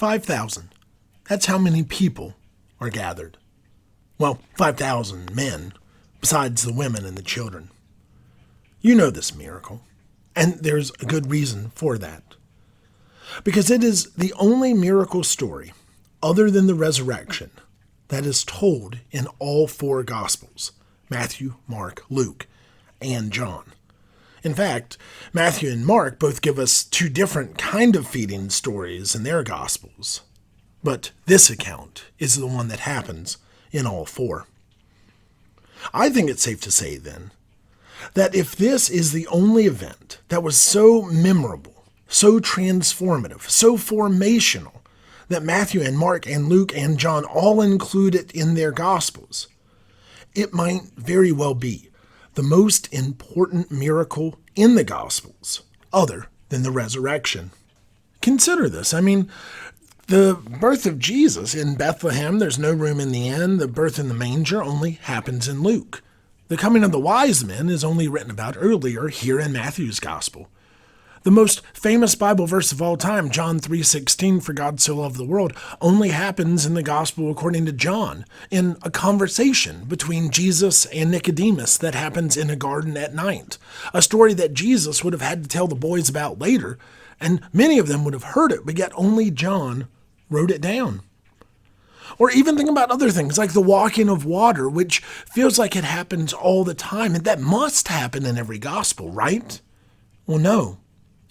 5,000. That's how many people are gathered. Well, 5,000 men, besides the women and the children. You know this miracle, and there's a good reason for that. Because it is the only miracle story, other than the resurrection, that is told in all four Gospels: Matthew, Mark, Luke, and John. In fact, Matthew and Mark both give us two different kind of feeding stories in their Gospels. But this account is the one that happens in all four. I think it's safe to say, then, that if this is the only event that was so memorable, so transformative, so formational, that Matthew and Mark and Luke and John all include it in their Gospels, it might very well be the most important miracle in the Gospels, other than the resurrection. Consider this. The birth of Jesus in Bethlehem, there's no room in the inn. The birth in the manger only happens in Luke. The coming of the wise men is only written about earlier here in Matthew's Gospel. The most famous Bible verse of all time, John 3:16, "For God so loved the world," only happens in the Gospel according to John, in a conversation between Jesus and Nicodemus that happens in a garden at night, a story that Jesus would have had to tell the boys about later, and many of them would have heard it, but yet only John wrote it down. Or even think about other things like the walking of water, which feels like it happens all the time, and that must happen in every Gospel, right? Well, no.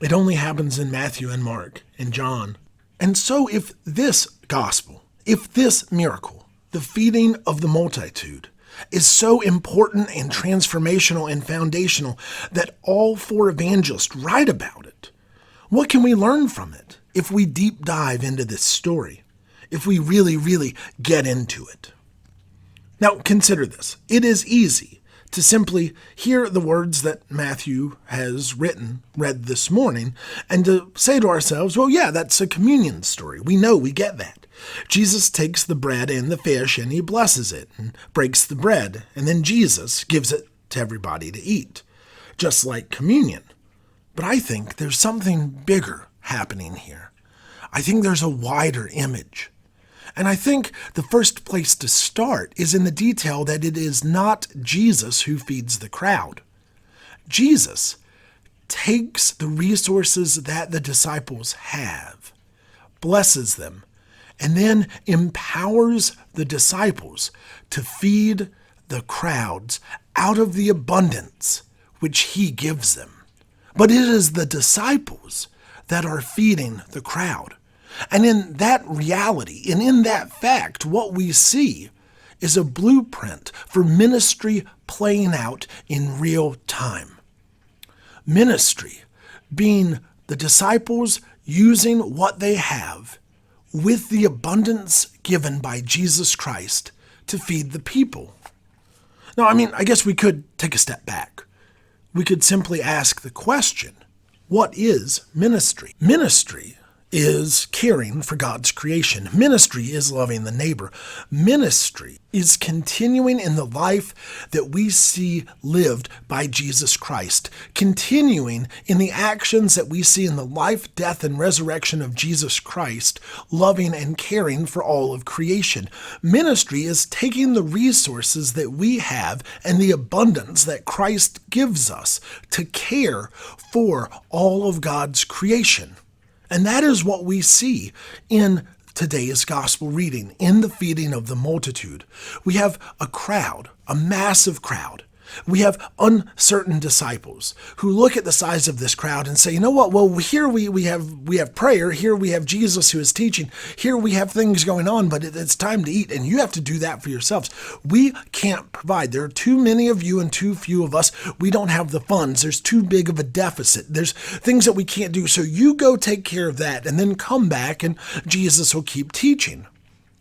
It only happens in Matthew and Mark and John. And so if this Gospel, if this miracle, the feeding of the multitude, is so important and transformational and foundational that all four evangelists write about it, what can we learn from it if we deep dive into this story, if we really, really get into it? Now, consider this. It is easy to simply hear the words that Matthew has read this morning, and to say to ourselves, well, yeah, that's a communion story. We know, we get that. Jesus takes the bread and the fish and he blesses it and breaks the bread, and then Jesus gives it to everybody to eat, just like communion. But I think there's something bigger happening here. I think there's a wider image. And I think the first place to start is in the detail that it is not Jesus who feeds the crowd. Jesus takes the resources that the disciples have, blesses them, and then empowers the disciples to feed the crowds out of the abundance which he gives them. But it is the disciples that are feeding the crowd. And in that reality, and in that fact, what we see is a blueprint for ministry playing out in real time. Ministry being the disciples using what they have with the abundance given by Jesus Christ to feed the people. Now, I guess we could take a step back. We could simply ask the question, what is ministry? Ministry is caring for God's creation. Ministry is loving the neighbor. Ministry is continuing in the life that we see lived by Jesus Christ, continuing in the actions that we see in the life, death, and resurrection of Jesus Christ, loving and caring for all of creation. Ministry is taking the resources that we have and the abundance that Christ gives us to care for all of God's creation. And that is what we see in today's gospel reading, in the feeding of the multitude. We have a crowd, a massive crowd. We have uncertain disciples who look at the size of this crowd and say, you know what, well, here we have prayer, here we have Jesus who is teaching, here we have things going on, but it's time to eat, and you have to do that for yourselves. We can't provide. There are too many of you and too few of us. We don't have the funds. There's too big of a deficit. There's things that we can't do, so you go take care of that, and then come back, and Jesus will keep teaching.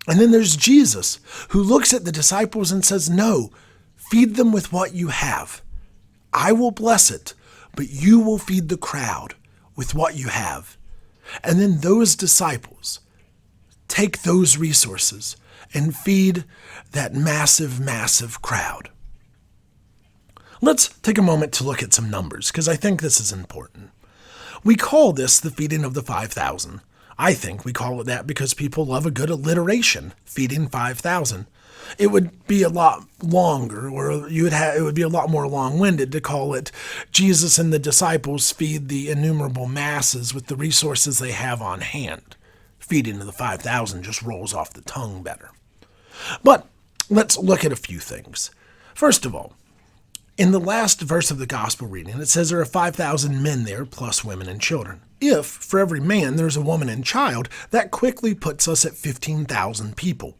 And then there's Jesus, who looks at the disciples and says, no, feed them with what you have. I will bless it, but you will feed the crowd with what you have. And then those disciples take those resources and feed that massive, massive crowd. Let's take a moment to look at some numbers, because I think this is important. We call this the feeding of the 5,000. I think we call it that because people love a good alliteration, feeding 5,000. It would be a lot longer, or it would be a lot more long-winded to call it Jesus and the disciples feed the innumerable masses with the resources they have on hand. Feeding the 5,000 just rolls off the tongue better. But let's look at a few things. First of all, in the last verse of the gospel reading, it says there are 5,000 men there, plus women and children. If, for every man, there's a woman and child, that quickly puts us at 15,000 people.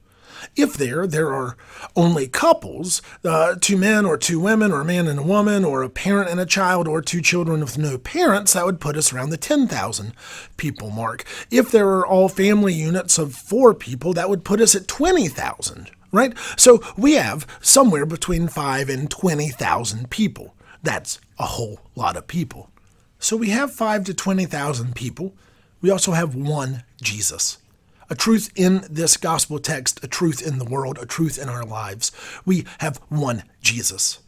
If there are only couples, 2 men or 2 women, or a man and a woman, or a parent and a child, or 2 children with no parents, that would put us around the 10,000 people mark. If there are all family units of 4 people, that would put us at 20,000, right? So we have somewhere between 5 and 20,000 people. That's a whole lot of people. So we have 5 to 20,000 people. We also have one Jesus. A truth in this gospel text, a truth in the world, a truth in our lives. We have one Jesus.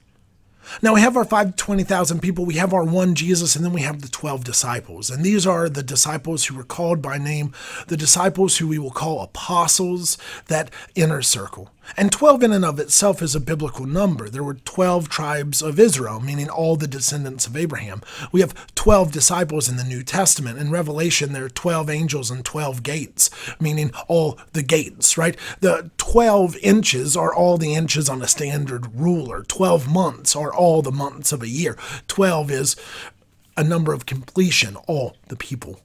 Now we have our 5 to 20,000 people, we have our one Jesus, and then we have the 12 disciples. And these are the disciples who were called by name, the disciples who we will call apostles, that inner circle. And 12 in and of itself is a biblical number. There were 12 tribes of Israel, meaning all the descendants of Abraham. We have 12 disciples in the New Testament. In Revelation, there are 12 angels and 12 gates, meaning all the gates, right? The 12 inches are all the inches on a standard ruler. 12 months are all the months of a year. 12 is a number of completion, all the people.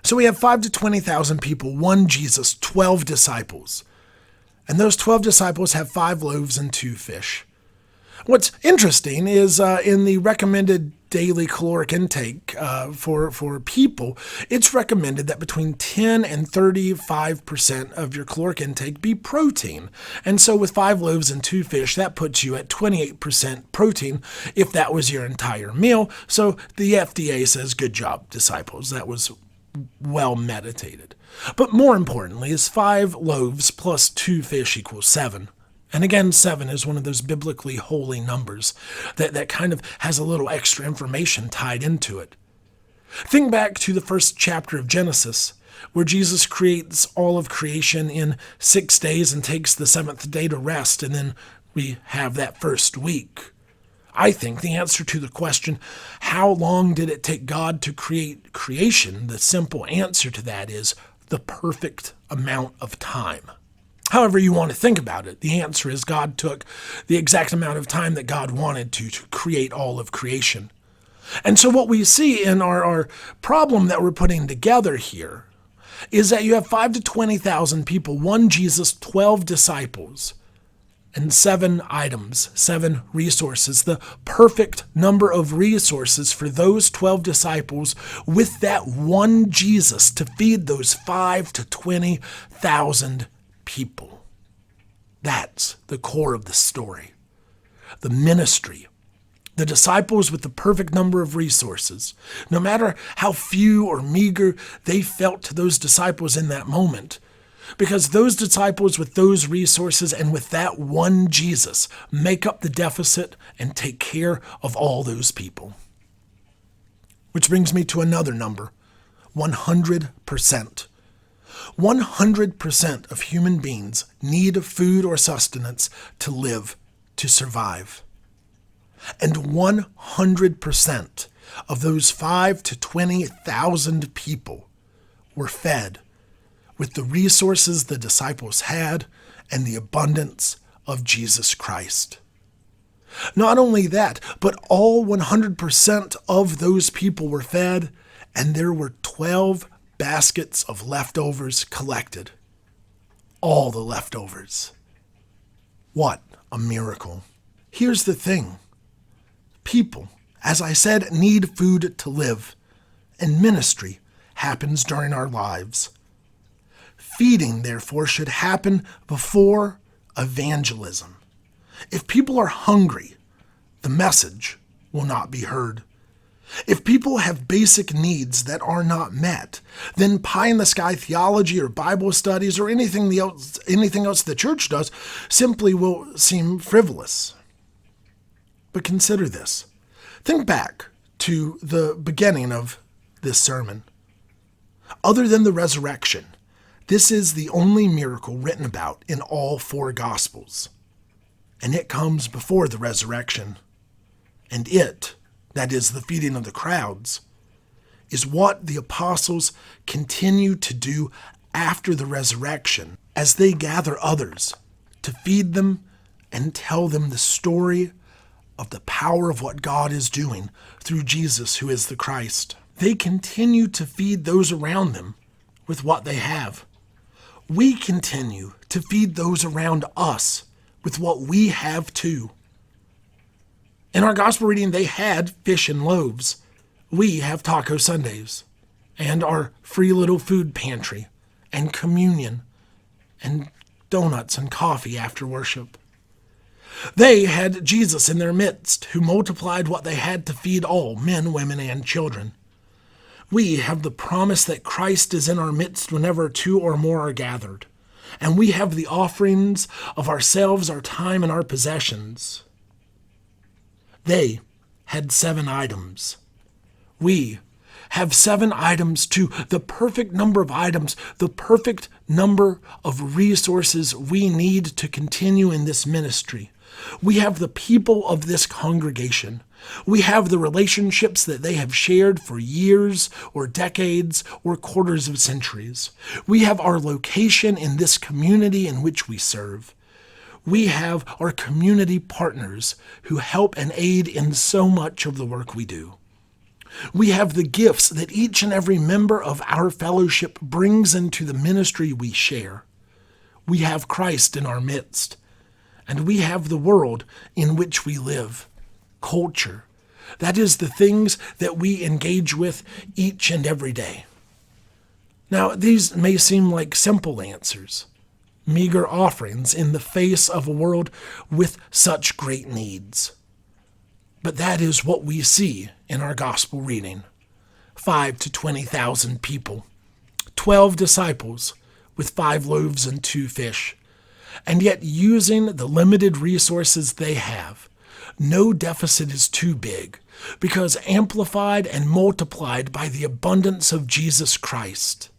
So we have 5 to 20,000 people, one Jesus, 12 disciples. And those 12 disciples have 5 loaves and 2 fish. What's interesting is in the recommended daily caloric intake for people, it's recommended that between 10 and 35% of your caloric intake be protein. And so with 5 loaves and 2 fish, that puts you at 28% protein if that was your entire meal. So the FDA says, good job, disciples. That was well meditated. But more importantly is 5 loaves plus 2 fish equals 7. And again, 7 is one of those biblically holy numbers that kind of has a little extra information tied into it. Think back to the first chapter of Genesis, where Jesus creates all of creation in 6 days and takes the 7th day to rest, and then we have that first week. I think the answer to the question, how long did it take God to create creation? The simple answer to that is the perfect amount of time. However you want to think about it, the answer is God took the exact amount of time that God wanted to create all of creation. And so what we see in our problem that we're putting together here is that you have 5 to 20,000 people, one Jesus, 12 disciples, and 7 items, 7 resources, the perfect number of resources for those 12 disciples with that one Jesus to feed those 5 to 20,000 people. That's the core of the story. The ministry. The disciples with the perfect number of resources. No matter how few or meager they felt to those disciples in that moment, because those disciples with those resources and with that one Jesus make up the deficit and take care of all those people. Which brings me to another number, 100%. 100% of human beings need food or sustenance to live, to survive. And 100% of those 5 to 20,000 people were fed with the resources the disciples had and the abundance of Jesus Christ. Not only that, but all 100% of those people were fed, and there were 12 baskets of leftovers collected. All the leftovers. What a miracle. Here's the thing. People, as I said, need food to live, and ministry happens during our lives. Feeding, therefore, should happen before evangelism. If people are hungry, the message will not be heard. If people have basic needs that are not met, then pie-in-the-sky theology or Bible studies or anything else the church does simply will seem frivolous. But consider this. Think back to the beginning of this sermon. Other than the resurrection, this is the only miracle written about in all four Gospels. And it comes before the resurrection. And it, that is the feeding of the crowds, is what the apostles continue to do after the resurrection as they gather others to feed them and tell them the story of the power of what God is doing through Jesus, who is the Christ. They continue to feed those around them with what they have. We continue to feed those around us with what we have too. In our gospel reading, they had fish and loaves. We have taco Sundays and our free little food pantry and communion and donuts and coffee after worship. They had Jesus in their midst, who multiplied what they had to feed all, men, women, and children. We have the promise that Christ is in our midst whenever two or more are gathered, and we have the offerings of ourselves, our time, and our possessions. They had 7 items. We have 7 items too, the perfect number of items, the perfect number of resources we need to continue in this ministry. We have the people of this congregation. We have the relationships that they have shared for years or decades or quarters of centuries. We have our location in this community in which we serve. We have our community partners who help and aid in so much of the work we do. We have the gifts that each and every member of our fellowship brings into the ministry we share. We have Christ in our midst, and we have the world in which we live, culture. That is the things that we engage with each and every day. Now, these may seem like simple answers, meager offerings in the face of a world with such great needs. But that is what we see in our gospel reading. 5 to 20,000 people, 12 disciples with 5 loaves and 2 fish, and yet using the limited resources they have. No deficit is too big, because amplified and multiplied by the abundance of Jesus Christ.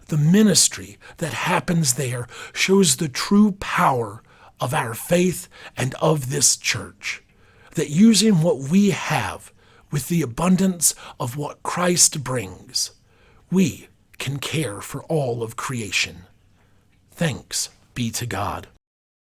The ministry that happens there shows the true power of our faith and of this church. That using what we have with the abundance of what Christ brings, we can care for all of creation. Thanks be to God.